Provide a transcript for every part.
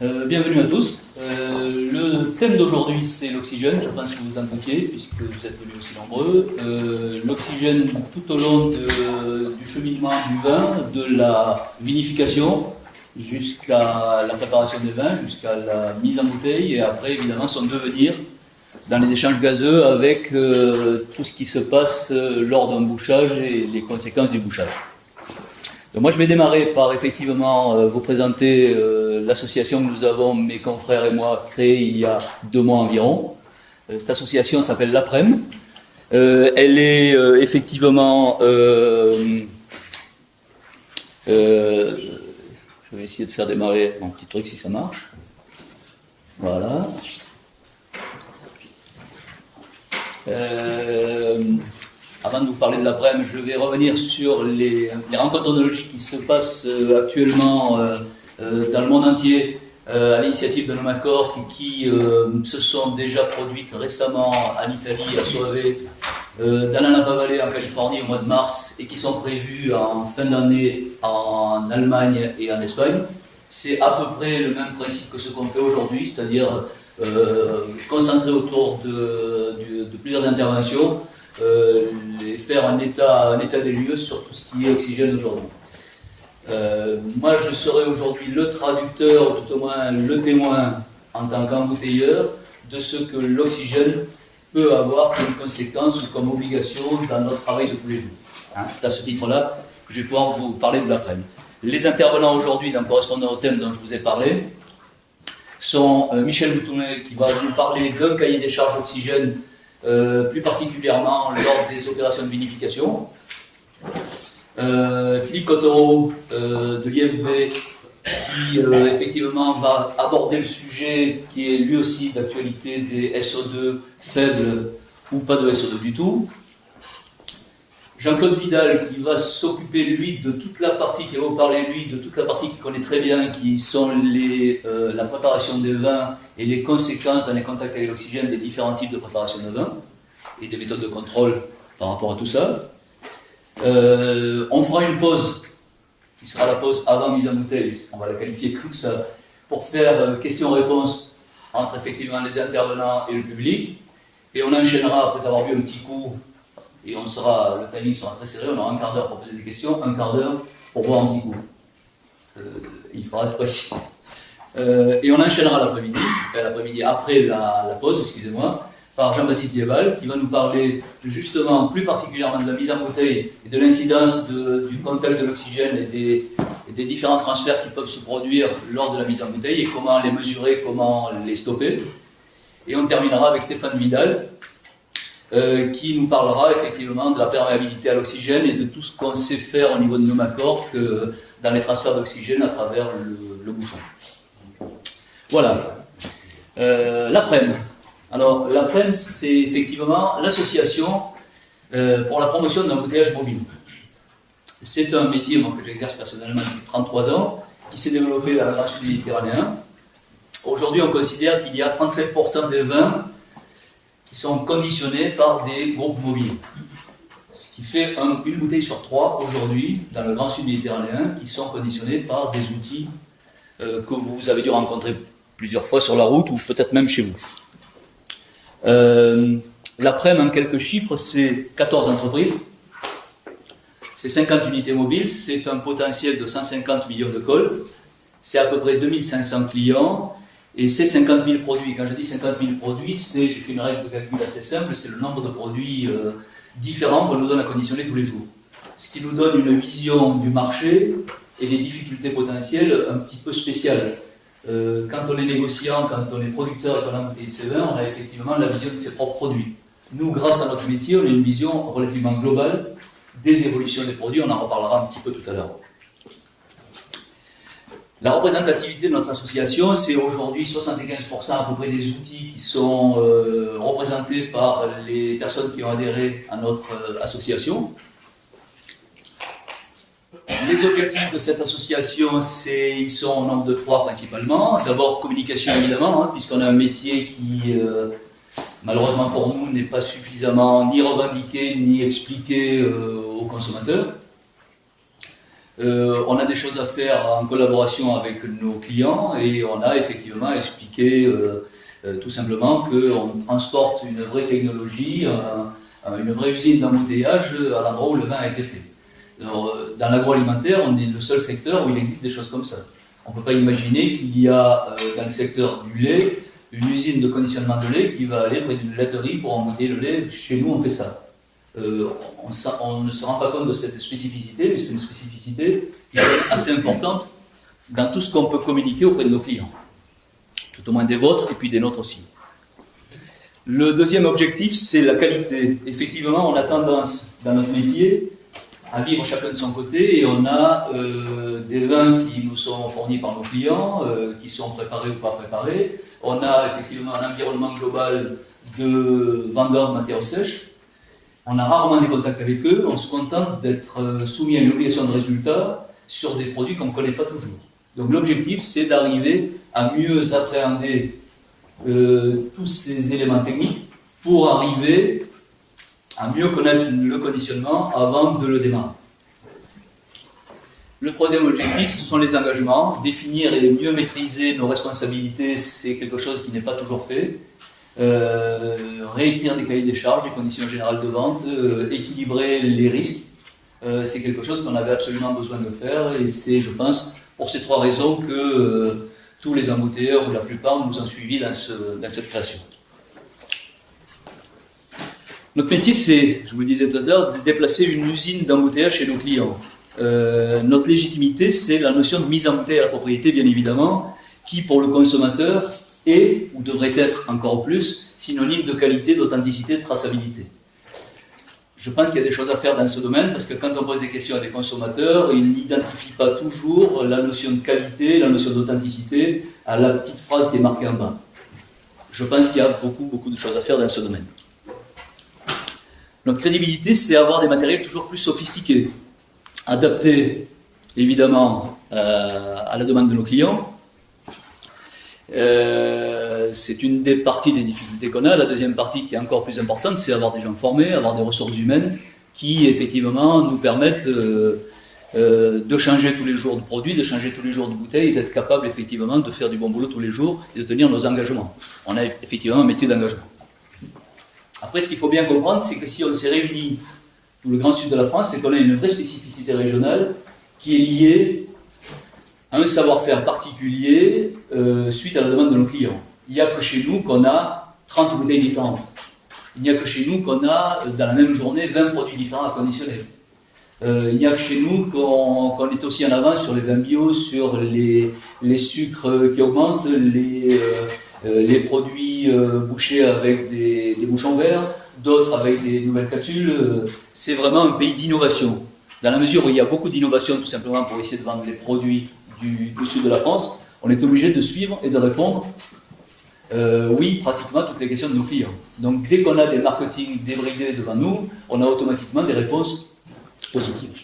Bienvenue à tous. Le thème d'aujourd'hui, c'est l'oxygène. Je pense que vous en doutiez, puisque vous êtes venus aussi nombreux. L'oxygène tout au long du cheminement du vin, de la vinification jusqu'à la préparation des vins, jusqu'à la mise en bouteille, et après, évidemment, son devenir dans les échanges gazeux avec tout ce qui se passe lors d'un bouchage et les conséquences du bouchage. Donc moi, je vais démarrer par effectivement vous présenter l'association que nous avons, mes confrères et moi, créée il y a 2 mois environ. Cette association s'appelle l'APREM. Elle est effectivement... je vais essayer de faire démarrer mon petit truc si ça marche. Voilà. Avant de vous parler de l'APREM, je vais revenir sur les rencontres oenologiques qui se passent actuellement dans le monde entier à l'initiative de Nomacor qui se sont déjà produites récemment en Italie, à Soave, dans la Napa Valley en Californie au mois de mars et qui sont prévues en fin d'année en Allemagne et en Espagne. C'est à peu près le même principe que ce qu'on fait aujourd'hui, c'est-à-dire concentrer autour de plusieurs interventions, et faire un état des lieux sur tout ce qui est oxygène aujourd'hui. Moi, je serai aujourd'hui le traducteur, ou tout au moins le témoin en tant qu'embouteilleur de ce que l'oxygène peut avoir comme conséquence ou comme obligation dans notre travail de tous les jours. Hein, c'est à ce titre-là que je vais pouvoir vous parler de l'après-midi. Les intervenants aujourd'hui, dans correspondant au thème dont je vous ai parlé, sont Michel Boutounet qui va nous parler d'un cahier des charges oxygène, plus particulièrement lors des opérations de vinification. Philippe Cottereau de l'IFB qui effectivement va aborder le sujet qui est lui aussi d'actualité des SO2 faibles ou pas de SO2 du tout. Jean-Claude Vidal qui va s'occuper lui de toute la partie, qui va vous parler lui de toute la partie qu'il connaît très bien, qui sont la préparation des vins et les conséquences dans les contacts avec l'oxygène des différents types de préparation de vin et des méthodes de contrôle par rapport à tout ça. On fera une pause qui sera la pause avant mise en bouteille, on va la qualifier comme ça, pour faire questions-réponses entre effectivement les intervenants et le public, et on enchaînera après avoir bu un petit coup. Et le timing sera très serré, on aura un quart d'heure pour poser des questions, un quart d'heure pour boire un petit coup. Il faudra être précis. Et on enchaînera l'après-midi, après la pause, excusez-moi, par Jean-Baptiste Diebal, qui va nous parler justement, plus particulièrement de la mise en bouteille et de l'incidence du contact de l'oxygène et des différents transferts qui peuvent se produire lors de la mise en bouteille et comment les mesurer, comment les stopper. Et on terminera avec Stéphane Vidal, qui nous parlera effectivement de la perméabilité à l'oxygène et de tout ce qu'on sait faire au niveau de Nomacor dans les transferts d'oxygène à travers le bouchon. Voilà. L'APREM. Alors, l'APREM, c'est effectivement l'association pour la promotion de l'embouteillage mobile. C'est un métier que j'exerce personnellement depuis 33 ans, qui s'est développé dans le Grand Sud méditerranéen. Aujourd'hui, on considère qu'il y a 37% des vins qui sont conditionnés par des groupes mobiles. Ce qui fait une bouteille sur 3 aujourd'hui, dans le Grand Sud méditerranéen, qui sont conditionnés par des outils que vous avez dû rencontrer plusieurs fois sur la route ou peut-être même chez vous. L'APREM, en quelques chiffres, c'est 14 entreprises, c'est 50 unités mobiles, c'est un potentiel de 150 millions de cols, c'est à peu près 2500 clients, et c'est 50 000 produits. Quand je dis 50 000 produits, j'ai fait une règle de calcul assez simple, c'est le nombre de produits différents qu'on nous donne à conditionner tous les jours. Ce qui nous donne une vision du marché et des difficultés potentielles un petit peu spéciales. Quand on est négociant, quand on est producteur et qu'on embouteille ses vins, on a effectivement la vision de ses propres produits. Nous, grâce à notre métier, on a une vision relativement globale des évolutions des produits, on en reparlera un petit peu tout à l'heure. La représentativité de notre association, c'est aujourd'hui 75% à peu près des outils qui sont représentés par les personnes qui ont adhéré à notre association. Les objectifs de cette association, ils sont au nombre de 3 principalement. D'abord, communication évidemment, puisqu'on a un métier qui, malheureusement pour nous, n'est pas suffisamment ni revendiqué ni expliqué aux consommateurs. On a des choses à faire en collaboration avec nos clients et on a effectivement expliqué tout simplement qu'on transporte une vraie technologie, une vraie usine d'embouteillage à l'endroit où le vin a été fait. Alors, dans l'agroalimentaire, on est le seul secteur où il existe des choses comme ça. On ne peut pas imaginer qu'il y a dans le secteur du lait une usine de conditionnement de lait qui va aller près d'une laiterie pour embouteiller le lait. Chez nous, on fait ça. On ne se rend pas compte de cette spécificité, mais c'est une spécificité qui est assez importante dans tout ce qu'on peut communiquer auprès de nos clients. Tout au moins des vôtres et puis des nôtres aussi. Le deuxième objectif, c'est la qualité. Effectivement, on a tendance, dans notre métier, à vivre chacun de son côté et on a des vins qui nous sont fournis par nos clients, qui sont préparés ou pas préparés. On a effectivement un environnement global de vendeurs de matières sèches. On a rarement des contacts avec eux, on se contente d'être soumis à une obligation de résultat sur des produits qu'on ne connaît pas toujours. Donc l'objectif, c'est d'arriver à mieux appréhender tous ces éléments techniques pour arriver à mieux connaître le conditionnement avant de le démarrer. Le troisième objectif, ce sont les engagements. Définir et mieux maîtriser nos responsabilités, c'est quelque chose qui n'est pas toujours fait. Réécrire des cahiers des charges, des conditions générales de vente, équilibrer les risques, c'est quelque chose qu'on avait absolument besoin de faire et c'est, je pense, pour ces trois raisons que tous les embouteilleurs ou la plupart nous ont suivis dans cette création. Notre métier, c'est, je vous le disais tout à l'heure, de déplacer une usine d'embouteillage chez nos clients. Notre légitimité, c'est la notion de mise en bouteille à la propriété, bien évidemment, qui pour le consommateur est, ou devrait être encore plus, synonyme de qualité, d'authenticité, de traçabilité. Je pense qu'il y a des choses à faire dans ce domaine, parce que quand on pose des questions à des consommateurs, ils n'identifient pas toujours la notion de qualité, la notion d'authenticité à la petite phrase qui est marquée en bas. Je pense qu'il y a beaucoup de choses à faire dans ce domaine. Notre crédibilité, c'est avoir des matériels toujours plus sophistiqués, adaptés, évidemment, à la demande de nos clients. C'est une des parties des difficultés qu'on a. La deuxième partie qui est encore plus importante, c'est avoir des gens formés, avoir des ressources humaines qui effectivement nous permettent de changer tous les jours de produits, de changer tous les jours de bouteilles et d'être capable effectivement de faire du bon boulot tous les jours et de tenir nos engagements. On a effectivement un métier d'engagement. Après, ce qu'il faut bien comprendre, c'est que si on s'est réunis tout le grand sud de la France, c'est qu'on a une vraie spécificité régionale qui est liée à un savoir-faire particulier suite à la demande de nos clients. Il n'y a que chez nous qu'on a 30 bouteilles différentes. Il n'y a que chez nous qu'on a, dans la même journée, 20 produits différents à conditionner. Il n'y a que chez nous qu'on est aussi en avance sur les vins bio, sur les sucres qui augmentent, les produits bouchés avec des bouchons verts, d'autres avec des nouvelles capsules. C'est vraiment un pays d'innovation. Dans la mesure où il y a beaucoup d'innovation, tout simplement pour essayer de vendre les produits du sud de la France, on est obligé de suivre et de répondre oui, pratiquement toutes les questions de nos clients. Donc dès qu'on a des marketing débridés devant nous, on a automatiquement des réponses positives.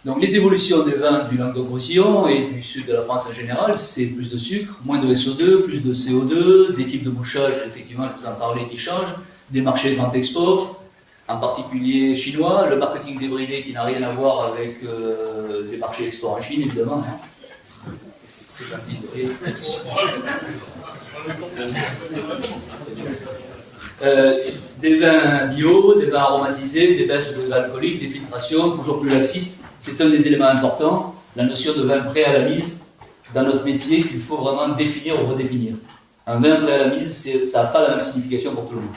Donc les évolutions des vins du Languedoc-Roussillon et du sud de la France en général, c'est plus de sucre, moins de SO2, plus de CO2, des types de bouchage, effectivement, je vous en parlais, qui changent, des marchés de vente export, en particulier chinois, le marketing débridé qui n'a rien à voir avec les marchés export en Chine, évidemment. C'est gentil, oui, merci. Des vins bio, des vins aromatisés, des baisses de alcooliques, des filtrations, toujours plus laxistes. C'est un des éléments importants, la notion de vin prêt à la mise dans notre métier qu'il faut vraiment définir ou redéfinir. Un vin prêt à la mise, ça n'a pas la même signification pour tout le monde.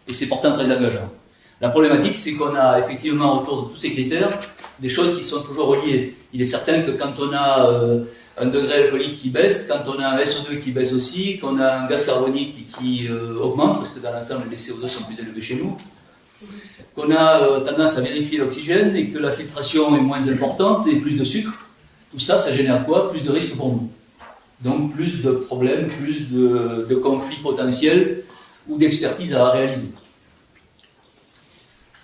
Et c'est pourtant très engageant. La problématique, c'est qu'on a effectivement autour de tous ces critères des choses qui sont toujours reliées. Il est certain que quand on a un degré alcoolique qui baisse, quand on a un SO2 qui baisse aussi, qu'on a un gaz carbonique qui augmente, parce que dans l'ensemble les CO2 sont plus élevés chez nous, qu'on a tendance à vérifier l'oxygène et que la filtration est moins importante et plus de sucre, tout ça, ça génère quoi? Plus de risques pour nous. Donc plus de problèmes, plus de conflits potentiels ou d'expertise à réaliser.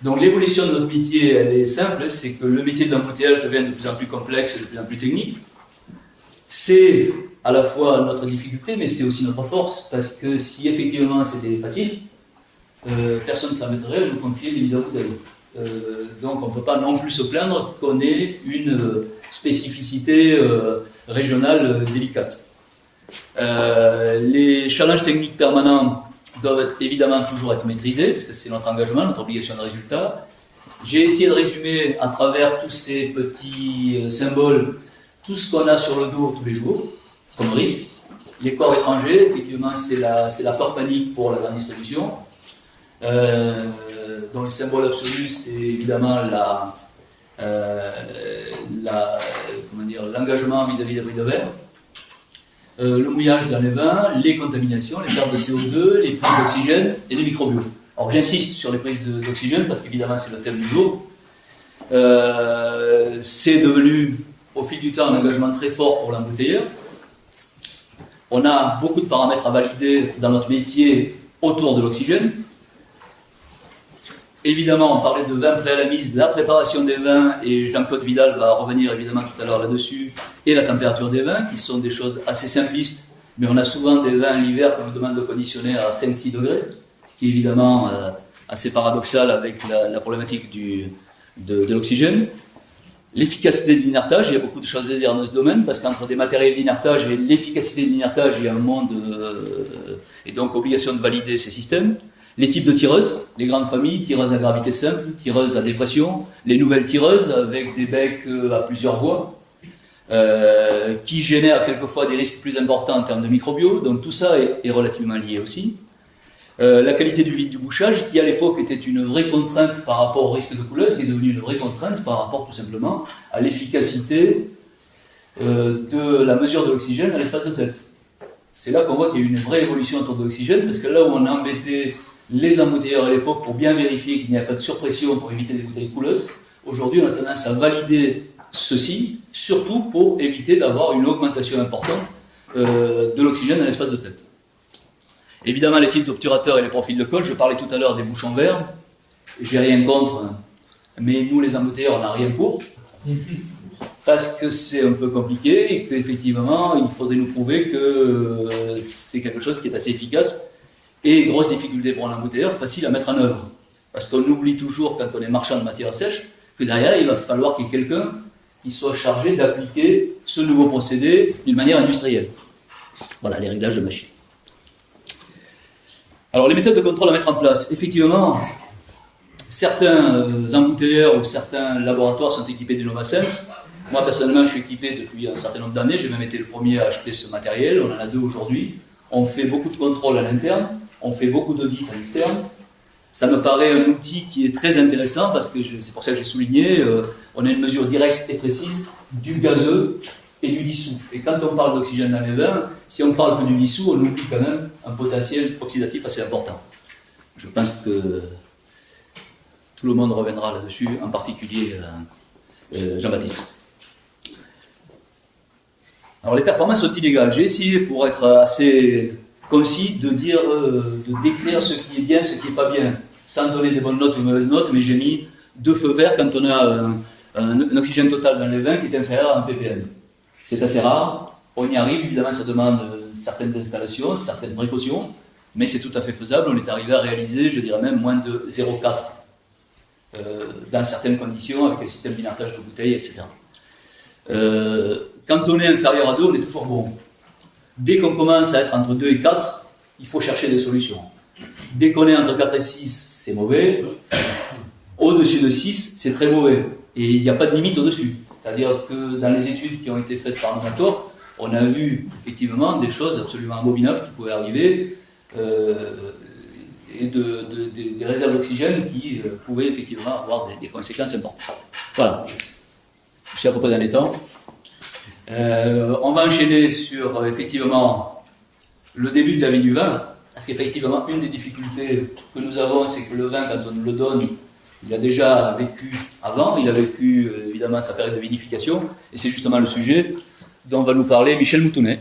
Donc l'évolution de notre métier, elle est simple, c'est que le métier de l'embouteillage devient de plus en plus complexe et de plus en plus technique. C'est à la fois notre difficulté, mais c'est aussi notre force, parce que si effectivement c'était facile, personne ne s'en mettrait à nous confier des mises en bouteille. donc on ne peut pas non plus se plaindre qu'on ait une spécificité régionale délicate. Les challenges techniques permanents doivent évidemment toujours être maîtrisés, parce que c'est notre engagement, notre obligation de résultat. J'ai essayé de résumer à travers tous ces petits symboles tout ce qu'on a sur le dos tous les jours, comme risque. Les corps étrangers, effectivement, c'est la peur panique pour la grande distribution. Donc le symbole absolu, c'est évidemment l'engagement vis-à-vis des bruits de verre. Le mouillage dans les vins, les contaminations, les pertes de CO2, les prises d'oxygène et les microbiomes. Alors j'insiste sur les prises d'oxygène parce qu'évidemment c'est le thème du jour. C'est devenu au fil du temps un engagement très fort pour l'embouteilleur. On a beaucoup de paramètres à valider dans notre métier autour de l'oxygène. Évidemment, on parlait de vin prêt à la mise, la préparation des vins, et Jean-Claude Vidal va revenir évidemment tout à l'heure là-dessus, et la température des vins, qui sont des choses assez simplistes, mais on a souvent des vins l'hiver qu'on nous demande de conditionner à 5-6 degrés, ce qui est évidemment assez paradoxal avec la problématique de l'oxygène. L'efficacité de l'inertage, il y a beaucoup de choses à dire dans ce domaine, parce qu'entre des matériels d'inertage et l'efficacité de l'inertage, il y a un monde, et donc obligation de valider ces systèmes. Les types de tireuses, les grandes familles, tireuses à gravité simple, tireuses à dépression, les nouvelles tireuses avec des becs à plusieurs voies, qui génèrent quelquefois des risques plus importants en termes de microbio, donc tout ça est relativement lié aussi. La qualité du vide du bouchage, qui à l'époque était une vraie contrainte par rapport au risque de couleuse, qui est devenue une vraie contrainte par rapport tout simplement à l'efficacité de la mesure de l'oxygène à l'espace de tête. C'est là qu'on voit qu'il y a eu une vraie évolution autour de l'oxygène, parce que là où on embêtait les embouteilleurs à l'époque pour bien vérifier qu'il n'y a pas de surpression pour éviter des bouteilles couleuses, aujourd'hui on a tendance à valider ceci, surtout pour éviter d'avoir une augmentation importante de l'oxygène à l'espace de tête. Évidemment, les types d'obturateurs et les profils de colle, je parlais tout à l'heure des bouchons verts, j'ai rien contre, mais nous les embouteilleurs, on n'a rien pour, parce que c'est un peu compliqué et qu'effectivement, il faudrait nous prouver que c'est quelque chose qui est assez efficace et grosse difficulté pour un embouteilleur, facile à mettre en œuvre. Parce qu'on oublie toujours, quand on est marchand de matière sèche, que derrière, il va falloir qu'il y ait quelqu'un qui soit chargé d'appliquer ce nouveau procédé d'une manière industrielle. Voilà, les réglages de machine. Alors, les méthodes de contrôle à mettre en place. Effectivement, certains embouteilleurs ou certains laboratoires sont équipés d'InnovaSense. Moi, personnellement, je suis équipé depuis un certain nombre d'années. J'ai même été le premier à acheter ce matériel. On en a 2 aujourd'hui. On fait beaucoup de contrôles à l'interne. On fait beaucoup d'audits à l'externe. Ça me paraît un outil qui est très intéressant parce que c'est pour ça que j'ai souligné, on a une mesure directe et précise du gazeux et du dissous. Et quand on parle d'oxygène dans les vins, si on parle que du dissous, on oublie quand même un potentiel oxydatif assez important. Je pense que tout le monde reviendra là-dessus, en particulier Jean-Baptiste. Alors les performances sont illégales. J'ai essayé, pour être assez concis, de décrire ce qui est bien, ce qui n'est pas bien, sans donner des bonnes notes ou de mauvaises notes, mais j'ai mis 2 feux verts quand on a un oxygène total dans les vins qui est inférieur à 1 ppm. C'est assez rare, on y arrive, évidemment ça demande certaines installations, certaines précautions, mais c'est tout à fait faisable, on est arrivé à réaliser, je dirais même, moins de 0,4 dans certaines conditions, avec un système d'inertage de bouteilles, etc. Quand on est inférieur à 2, on est toujours bon. Dès qu'on commence à être entre 2 et 4, il faut chercher des solutions. Dès qu'on est entre 4 et 6, c'est mauvais. Au-dessus de 6, c'est très mauvais. Et il n'y a pas de limite au-dessus. C'est-à-dire que dans les études qui ont été faites par Novator, on a vu effectivement des choses absolument abominables qui pouvaient arriver et des réserves d'oxygène qui pouvaient effectivement avoir des conséquences importantes. Voilà. Je suis à peu près dans les temps. On va enchaîner sur effectivement le début de la vie du vin, parce qu'effectivement une des difficultés que nous avons, c'est que le vin, quand on le donne, il a déjà vécu avant, il a vécu évidemment sa période de vinification, et c'est justement le sujet dont va nous parler Michel Moutounet.